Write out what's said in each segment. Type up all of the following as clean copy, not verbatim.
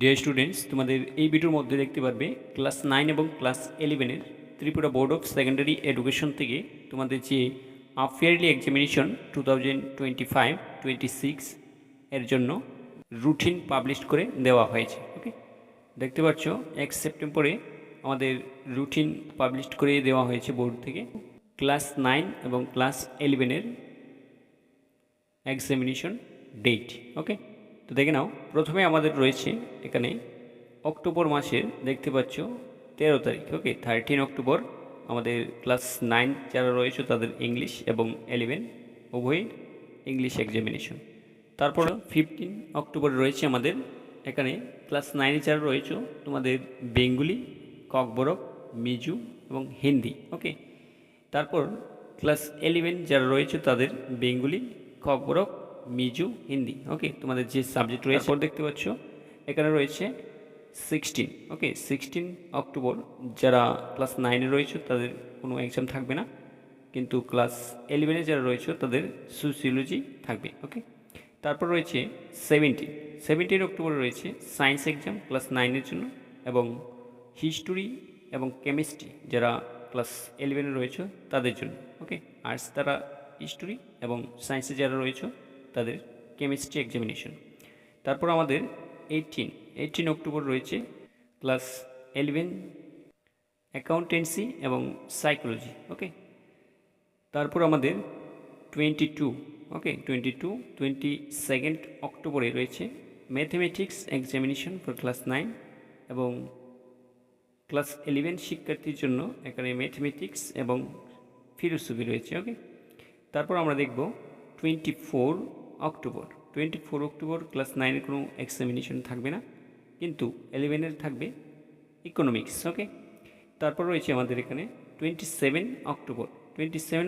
Dear students, তোমাদের এই ভিডিওর মধ্যে দেখতে পারবে ক্লাস 9 এবং class 11 Tripura board of secondary education থেকে তোমাদের যে হাফ ইয়ারলি এক্সামিনেশন 2025-26 এর জন্য রুটিন পাবলিশ করে দেওয়া হয়েছে। ওকে, দেখতে পাচ্ছ 1 সেপ্টেম্বরে আমাদের রুটিন পাবলিশ করে দেওয়া হয়েছে বোর্ড থেকে। ক্লাস 9 এবং ক্লাস 11 এক্সামিনেশন ডেট। ওকে, তো দেখে নাও, প্রথমে আমাদের রয়েছে এখানে অক্টোবর মাসের, দেখতে পাচ্ছ 13 তারিখ। ওকে, 13 অক্টোবর আমাদের ক্লাস 9 যারা রয়েছে তাদের ইংলিশ এবং 11 উভয় ইংলিশ এক্সামিনেশন। তারপর 15 অক্টোবর রয়েছে আমাদের এখানে ক্লাস 9 যারা রয়েছে তোমাদের বেঙ্গলি, ককবরক, মিজু এবং হিন্দি। ওকে, তারপর ক্লাস 11 যারা রয়েছে তাদের বেঙ্গলি, ককবরক, মিজু, হিন্দি। ওকে, তোমাদের যে সাবজেক্ট রয়েছে দেখতে পাচ্ছ এখানে রয়েছে 16। ওকে, 16 অক্টোবর যারা ক্লাস 9 রয়েছে তাদের কোনো এক্সাম থাকবে না, কিন্তু ক্লাস 11 যারা রয়েছে তাদের সোসিওলজি থাকবে। ওকে, তারপর রয়েছে 17 অক্টোবর রয়েছে সায়েন্স এক্সাম ক্লাস 9 জন্য, এবং হিস্টোরি এবং কেমিস্ট্রি যারা ক্লাস 11 রয়েছে তাদের জন্য। ওকে, আর্টস তারা হিস্টোরি এবং সায়েন্সে যারা রয়েছে তাদের কেমিস্ট্রি এক্সামিনেশন। তারপর আমাদের 18 অক্টোবর রয়েছে ক্লাস 11 অ্যাকাউন্টেন্সি এবং সাইকোলজি। ওকে, তারপর আমাদের 22 অক্টোবরে রয়েছে ম্যাথমেটিক্স এক্সামিনেশন ফর ক্লাস 9 এবং ক্লাস 11 শিক্ষার্থীর জন্য এখানে ম্যাথমেটিক্স এবং ফিলোসফি রয়েছে। ওকে, তারপর আমরা দেখব 24 অক্টোবর ক্লাস 9-এর কোনো এক্সামিনেশন থাকবে না, কিন্তু 11-এর থাকবে ইকোনমিক্স। ওকে, তারপর রয়েছে আমাদের এখানে 27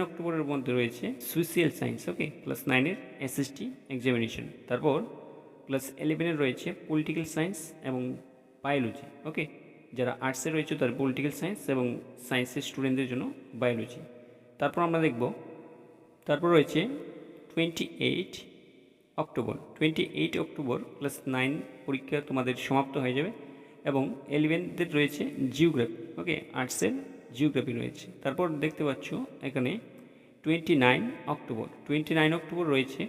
অক্টোবরের মধ্যে রয়েছে সোশ্যাল সায়েন্স। ওকে, ক্লাস 9-এর এসএসটি এক্সামিনেশন। তারপর ক্লাস 11-এর রয়েছে পলিটিক্যাল সায়েন্স এবং বায়োলজি। ওকে, যারা আর্টসে রয়েছে তার পলিটিক্যাল সায়েন্স এবং সায়েন্সের স্টুডেন্টদের জন্য বায়োলজি। তারপর আমরা দেখব, তারপর রয়েছে 28 অক্টোবর ক্লাস 9 পরীক্ষা তোমাদের সমাপ্ত হয়ে যাবে, এবং 11দের রয়েছে জিওগ্রাফি। ওকে, আর্টসের জিওগ্রাফি রয়েছে। তারপর দেখতে পাচ্ছ এখানে 29 অক্টোবর রয়েছে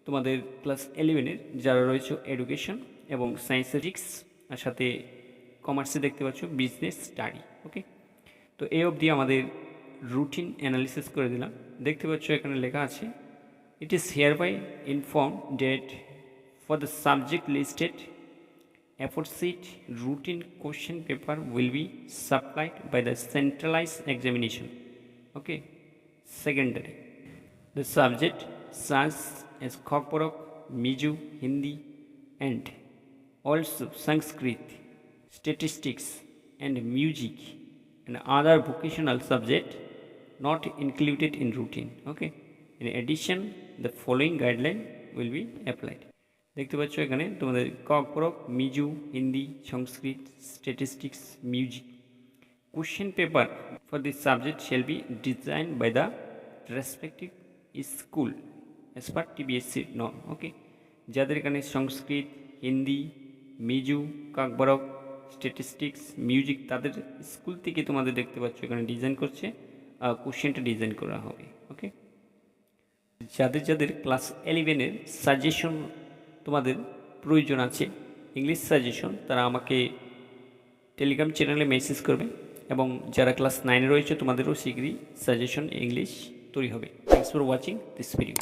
তোমাদের ক্লাস 11-এর যারা রয়েছে এডুকেশন এবং সায়েন্সেটিক্স, আর সাথে কমার্সে দেখতে পাচ্ছ বিজনেস স্টাডি। ওকে, তো এই অবধি আমাদের রুটিন অ্যানালিসিস করে দিলাম। দেখতে পাচ্ছ এখানে লেখা আছে, it is hereby informed that for the subject listed aforesaid routine question paper will be supplied by the centralized examination. Okay, secondary. The subject such as Khokporok, Miju, Hindi, and also Sanskrit, statistics, and music, and other vocational subject not included in routine. Okay, in addition, the following guideline will be applied. দেখতে পাচ্ছ এখানে তোমাদের Kokborok, Mizo, Hindi, Sanskrit, statistics, music. Question paper for this subject shall be design by the respective school as per TBSE norm. Okay, যাদের এখানে Sanskrit, Hindi, Mizo, Kokborok, statistics, music তাদের school থেকে তোমাদের দেখতে পাচ্ছ এখানে ডিজাইন করছে, কোশ্চেনটা ডিজাইন করা হবে। ওকে, যাদের ক্লাস 11-এর সাজেশন তোমাদের প্রয়োজন আছে, ইংলিশ সাজেশন, তারা আমাকে টেলিগ্রাম চ্যানেলে মেসেজ করবে, এবং যারা ক্লাস 9-এ রয়েছে তোমাদেরও শীঘ্রই সাজেশন ইংলিশ তৈরি হবে। Thanks for watching this video.